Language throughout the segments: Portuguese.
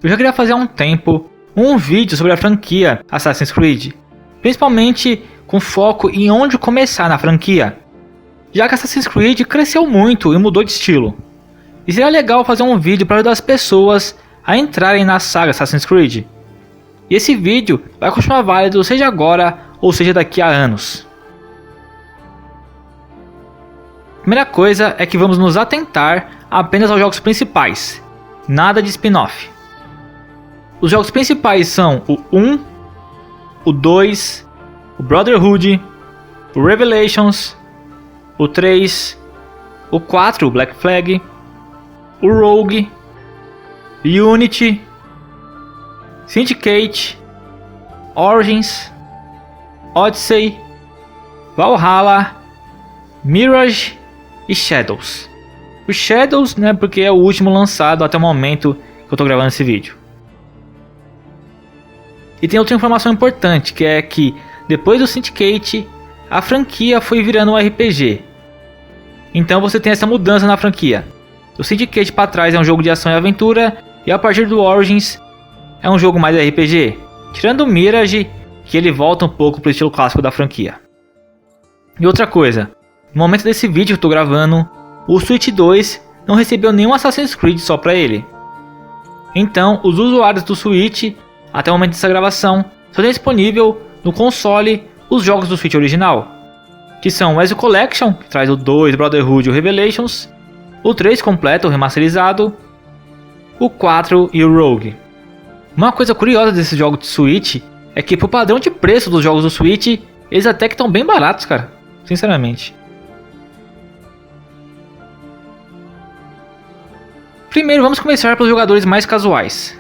Eu já queria fazer há um tempo um vídeo sobre a franquia Assassin's Creed, principalmente com foco em onde começar na franquia, já que Assassin's Creed cresceu muito e mudou de estilo. E seria legal fazer um vídeo para ajudar as pessoas a entrarem na saga Assassin's Creed. E esse vídeo vai continuar válido seja agora ou seja daqui a anos. Primeira coisa é que vamos nos atentar apenas aos jogos principais, nada de spin-off. Os jogos principais são o 1, o 2, o Brotherhood, o Revelations, o 3, o 4, o Black Flag, o Rogue, Unity, Syndicate, Origins, Odyssey, Valhalla, Mirage e Shadows. O Shadows, né, porque é o último lançado até o momento que eu estou gravando esse vídeo. E tem outra informação importante, que é que depois do Syndicate, a franquia foi virando um RPG. Então você tem essa mudança na franquia. O Syndicate para trás é um jogo de ação e aventura, e a partir do Origins é um jogo mais RPG, tirando o Mirage, que ele volta um pouco para o estilo clássico da franquia. E outra coisa, no momento desse vídeo que eu estou gravando, o Switch 2 não recebeu nenhum Assassin's Creed só para ele. Então os usuários do Switch, até o momento dessa gravação, só tem disponível no console os jogos do Switch original, que são o Ezio Collection, que traz o 2, Brotherhood e o Revelations, o 3 completo, o remasterizado, o 4 e o Rogue. Uma coisa curiosa desses jogos de Switch é que pro padrão de preço dos jogos do Switch, eles até que estão bem baratos, cara, sinceramente. Primeiro vamos começar pelos jogadores mais casuais.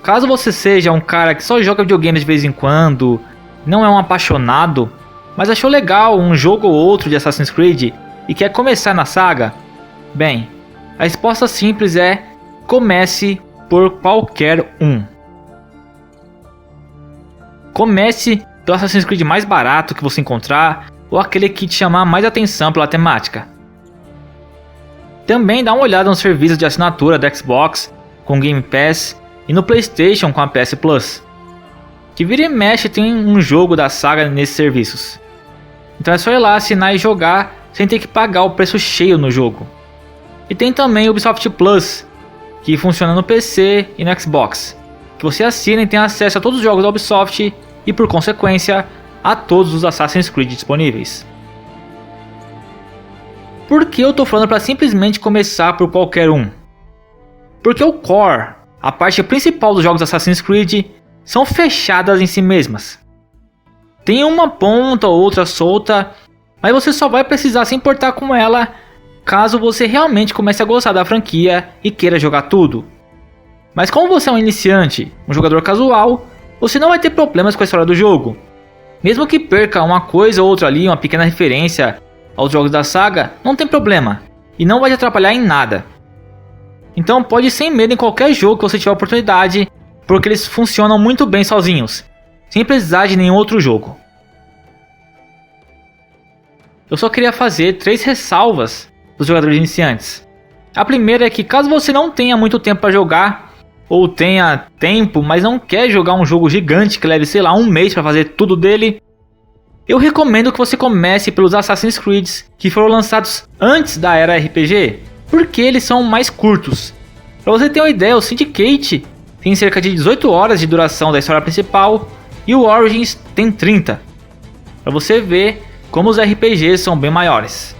Caso você seja um cara que só joga videogames de vez em quando, não é um apaixonado, mas achou legal um jogo ou outro de Assassin's Creed e quer começar na saga, bem, a resposta simples é: comece por qualquer um. Comece do Assassin's Creed mais barato que você encontrar ou aquele que te chamar mais atenção pela temática. Também dá uma olhada nos serviços de assinatura da Xbox com Game Pass e no PlayStation com a PS Plus, que vira e mexe tem um jogo da saga nesses serviços. Então é só ir lá assinar e jogar sem ter que pagar o preço cheio no jogo. E tem também o Ubisoft Plus, que funciona no PC e no Xbox, que você assina e tem acesso a todos os jogos da Ubisoft e por consequência a todos os Assassin's Creed disponíveis. Por que eu tô falando para simplesmente começar por qualquer um? Porque o core, a parte principal dos jogos Assassin's Creed, são fechadas em si mesmas. Tem uma ponta ou outra solta, mas você só vai precisar se importar com ela caso você realmente comece a gostar da franquia e queira jogar tudo. Mas como você é um iniciante, um jogador casual, você não vai ter problemas com a história do jogo. Mesmo que perca uma coisa ou outra ali, uma pequena referência aos jogos da saga, não tem problema, e não vai te atrapalhar em nada. Então pode ir sem medo em qualquer jogo que você tiver oportunidade, porque eles funcionam muito bem sozinhos, sem precisar de nenhum outro jogo. Eu só queria fazer 3 ressalvas dos jogadores iniciantes. A primeira é que caso você não tenha muito tempo para jogar, ou tenha tempo, mas não quer jogar um jogo gigante que leve, sei lá, um mês para fazer tudo dele, eu recomendo que você comece pelos Assassin's Creed que foram lançados antes da era RPG, porque eles são mais curtos. Para você ter uma ideia, o Syndicate tem cerca de 18 horas de duração da história principal e o Origins tem 30. Para você ver como os RPGs são bem maiores.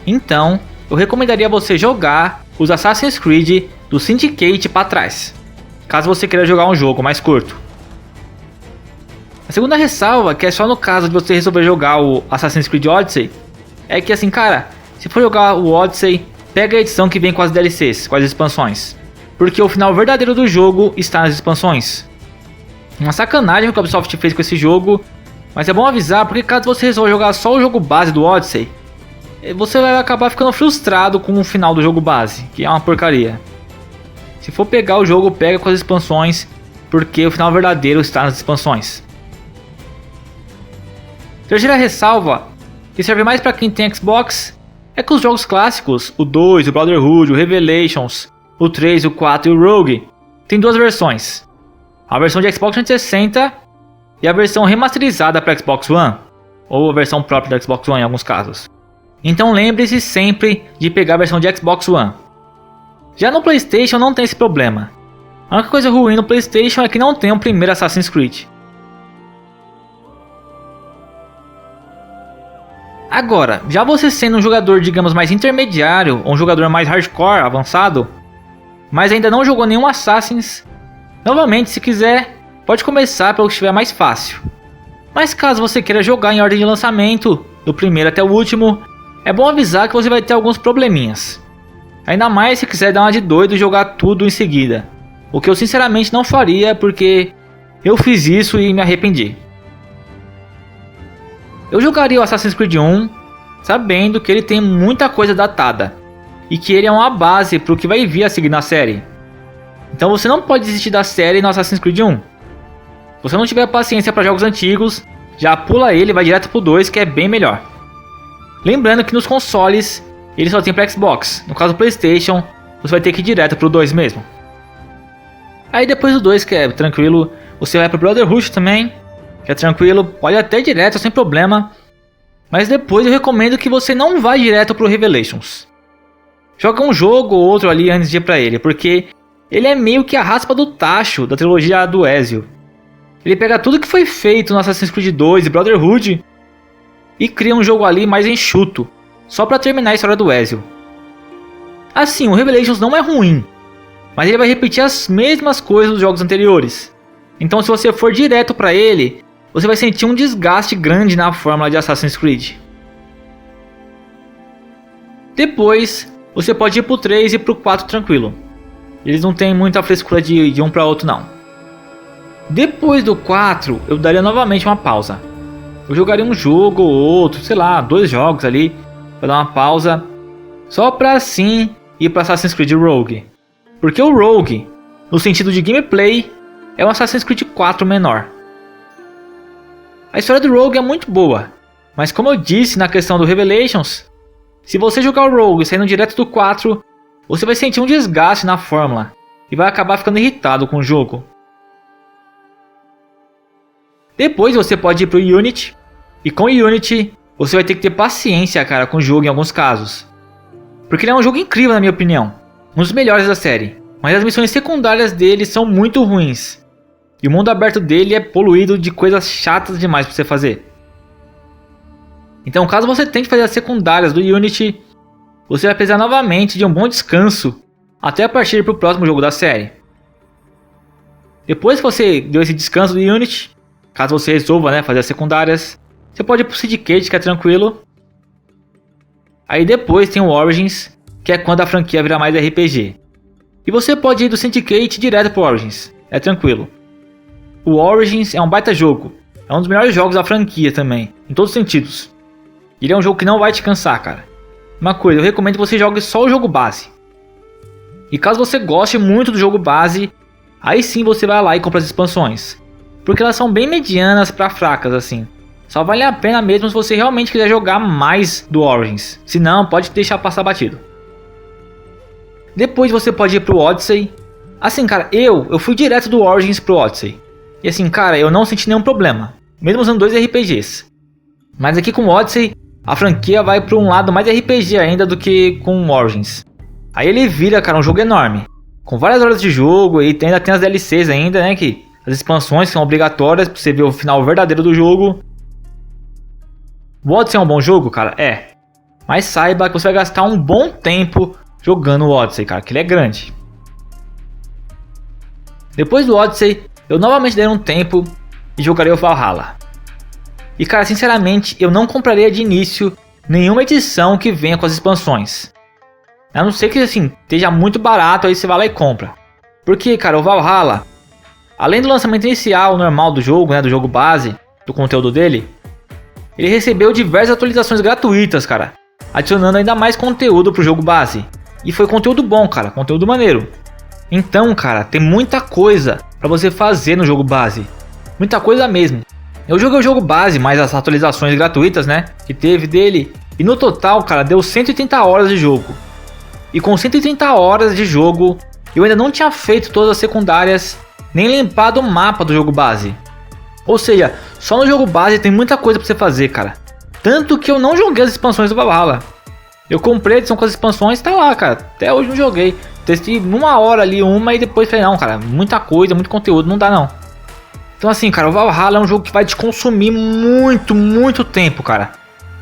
Então, eu recomendaria você jogar os Assassin's Creed do Syndicate para trás, caso você queira jogar um jogo mais curto. A segunda ressalva, que é só no caso de você resolver jogar o Assassin's Creed Odyssey, é que assim, cara, se for jogar o Odyssey, pega a edição que vem com as DLCs, com as expansões, porque o final verdadeiro do jogo está nas expansões. Uma sacanagem que a Ubisoft fez com esse jogo, mas é bom avisar porque caso você resolva jogar só o jogo base do Odyssey, você vai acabar ficando frustrado com o final do jogo base, que é uma porcaria. Se for pegar o jogo, pega com as expansões, porque o final verdadeiro está nas expansões. Terceira ressalva, que serve mais para quem tem Xbox, é que os jogos clássicos, o 2, o Brotherhood, o Revelations, o 3, o 4 e o Rogue, tem duas versões. A versão de Xbox 360 e a versão remasterizada para Xbox One, ou a versão própria da Xbox One em alguns casos. Então lembre-se sempre de pegar a versão de Xbox One. Já no PlayStation não tem esse problema. A única coisa ruim no PlayStation é que não tem o primeiro Assassin's Creed. Agora, já você sendo um jogador, digamos, mais intermediário, ou um jogador mais hardcore, avançado, mas ainda não jogou nenhum Assassin's, novamente, se quiser, pode começar pelo que estiver mais fácil. Mas caso você queira jogar em ordem de lançamento, do primeiro até o último, é bom avisar que você vai ter alguns probleminhas. Ainda mais se quiser dar uma de doido e jogar tudo em seguida. O que eu sinceramente não faria, porque eu fiz isso e me arrependi. Eu jogaria o Assassin's Creed 1 sabendo que ele tem muita coisa datada e que ele é uma base para o que vai vir a seguir na série. Então você não pode desistir da série no Assassin's Creed 1. Se você não tiver paciência para jogos antigos, já pula ele e vai direto pro 2, que é bem melhor. Lembrando que nos consoles ele só tem para Xbox. No caso do PlayStation, você vai ter que ir direto pro 2 mesmo. Aí depois do 2, que é tranquilo, você vai pro Brotherhood também, que é tranquilo, pode até ir direto sem problema. Mas depois eu recomendo que você não vá direto pro Revelations. Joga um jogo ou outro ali antes de ir pra ele, porque ele é meio que a raspa do tacho da trilogia do Ezio. Ele pega tudo que foi feito no Assassin's Creed 2 e Brotherhood e cria um jogo ali mais enxuto, só pra terminar a história do Ezio. Assim, o Revelations não é ruim, mas ele vai repetir as mesmas coisas dos jogos anteriores. Então se você for direto pra ele, você vai sentir um desgaste grande na fórmula de Assassin's Creed. Depois, você pode ir pro 3 e pro 4 tranquilo. Eles não tem muita frescura de um para outro não. Depois do 4, eu daria novamente uma pausa. Eu jogaria um jogo ou outro, sei lá, 2 jogos ali, para dar uma pausa, só para assim ir para Assassin's Creed Rogue. Porque o Rogue, no sentido de gameplay, é um Assassin's Creed 4 menor. A história do Rogue é muito boa, mas como eu disse na questão do Revelations, se você jogar o Rogue saindo direto do 4, você vai sentir um desgaste na fórmula e vai acabar ficando irritado com o jogo. Depois você pode ir pro Unity, e com o Unity você vai ter que ter paciência, cara, com o jogo em alguns casos. Porque ele é um jogo incrível na minha opinião, um dos melhores da série, mas as missões secundárias dele são muito ruins. E o mundo aberto dele é poluído de coisas chatas demais para você fazer. Então caso você tente fazer as secundárias do Unity, você vai precisar novamente de um bom descanso até partir para o próximo jogo da série. Depois que você deu esse descanso do Unity, caso você resolva fazer as secundárias, você pode ir para o Syndicate, que é tranquilo. Aí depois tem o Origins, que é quando a franquia vira mais RPG. E você pode ir do Syndicate direto para o Origins, é tranquilo. O Origins é um baita jogo, é um dos melhores jogos da franquia também, em todos os sentidos. Ele é um jogo que não vai te cansar, cara. Uma coisa, eu recomendo que você jogue só o jogo base. E caso você goste muito do jogo base, aí sim você vai lá e compra as expansões. Porque elas são bem medianas pra fracas assim. Só vale a pena mesmo se você realmente quiser jogar mais do Origins. Se não, pode deixar passar batido. Depois você pode ir pro Odyssey. Assim, cara, eu fui direto do Origins pro Odyssey. E assim, cara, eu não senti nenhum problema, mesmo usando 2 RPGs. Mas aqui com o Odyssey, a franquia vai para um lado mais RPG ainda do que com o Origins. Aí ele vira, cara, um jogo enorme, com várias horas de jogo, e ainda tem as DLCs ainda, né, que as expansões são obrigatórias para você ver o final verdadeiro do jogo. O Odyssey é um bom jogo, cara? É. Mas saiba que você vai gastar um bom tempo jogando o Odyssey, cara, que ele é grande. Depois do Odyssey, eu novamente daria um tempo e jogaria o Valhalla. E cara, sinceramente, eu não compraria de início nenhuma edição que venha com as expansões. A não ser que assim, esteja muito barato, aí você vai lá e compra. Porque, cara, o Valhalla, além do lançamento inicial normal do jogo, né, do jogo base, do conteúdo dele, ele recebeu diversas atualizações gratuitas, cara, adicionando ainda mais conteúdo pro jogo base. E foi conteúdo bom, cara, conteúdo maneiro. Então, cara, tem muita coisa pra você fazer no jogo base. Muita coisa mesmo. Eu joguei o jogo base, mais as atualizações gratuitas, né, que teve dele. E no total, cara, deu 130 horas de jogo. E com 130 horas de jogo, eu ainda não tinha feito todas as secundárias, nem limpado o mapa do jogo base. Ou seja, só no jogo base tem muita coisa pra você fazer, cara. Tanto que eu não joguei as expansões do Valhalla. Eu comprei a edição com as expansões e tá lá, cara. Até hoje não joguei. Testei uma hora ali, e depois falei, não, cara, muita coisa, muito conteúdo, não dá não. Então assim, cara, o Valhalla é um jogo que vai te consumir muito, muito tempo, cara.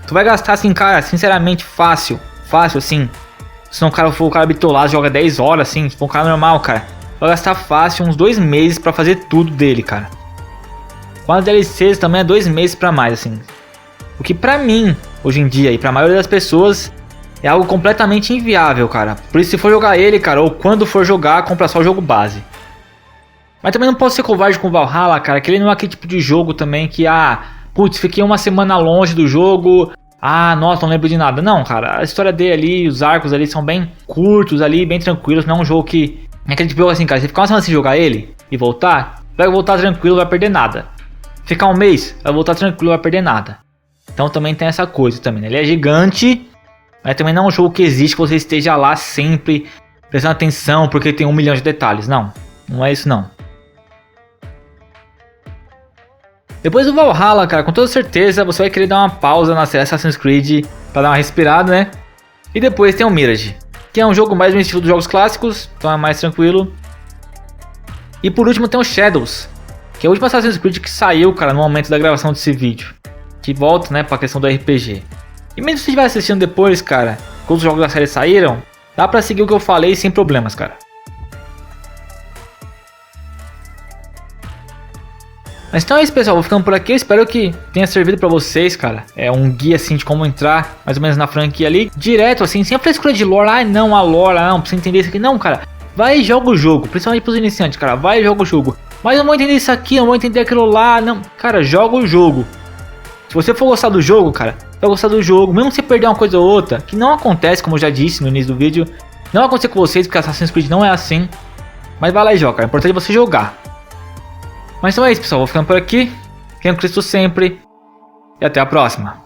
Tu vai gastar assim, cara, sinceramente, fácil assim. Se não for um cara bitolado, joga 10 horas assim, se for um cara normal, cara. Vai gastar fácil uns 2 meses pra fazer tudo dele, cara. Com as DLCs também é 2 meses pra mais, assim. O que pra mim, hoje em dia, e pra maioria das pessoas, é algo completamente inviável, cara. Por isso, se for jogar ele, cara, ou quando for jogar, compra só o jogo base. Mas também não posso ser covarde com o Valhalla, cara, que ele não é aquele tipo de jogo também que, putz, fiquei uma semana longe do jogo, nossa, não lembro de nada. Não, cara, a história dele ali, os arcos ali são bem curtos ali, bem tranquilos, não é um jogo que... É aquele tipo de jogo assim, cara, se ficar uma semana sem jogar ele e voltar, vai voltar tranquilo, não vai perder nada. Ficar um mês, vai voltar tranquilo, não vai perder nada. Então também tem essa coisa também, né? Ele é gigante, mas também não é um jogo que existe que você esteja lá sempre prestando atenção porque tem 1 milhão de detalhes. Não, não é isso não. Depois do Valhalla, cara, com toda certeza você vai querer dar uma pausa na série Assassin's Creed pra dar uma respirada, né? E depois tem o Mirage, que é um jogo mais no estilo dos jogos clássicos, então é mais tranquilo. E por último tem o Shadows, que é o último Assassin's Creed que saiu, cara, no momento da gravação desse vídeo. Que volta, né, pra questão do RPG. E mesmo se você estiver assistindo depois, cara, quando os jogos da série saíram, dá pra seguir o que eu falei sem problemas, cara. Mas então é isso, pessoal, vou ficando por aqui, eu espero que tenha servido pra vocês, cara. É um guia, assim, de como entrar, mais ou menos, na franquia ali, direto, assim, sem a frescura de lore. Não, a lore, não, pra você entender isso aqui. Não, cara, vai e joga o jogo, principalmente pros iniciantes, cara, vai e joga o jogo. Mas eu não vou entender isso aqui, eu não vou entender aquilo lá, não. Cara, joga o jogo. Se você for gostar do jogo, cara, vai gostar do jogo, mesmo se perder uma coisa ou outra, que não acontece, como eu já disse no início do vídeo. Não vai acontecer com vocês, porque Assassin's Creed não é assim. Mas vai lá e joga, é importante você jogar. Mas então é isso, pessoal, vou ficando por aqui. Tenham Cristo sempre. E até a próxima.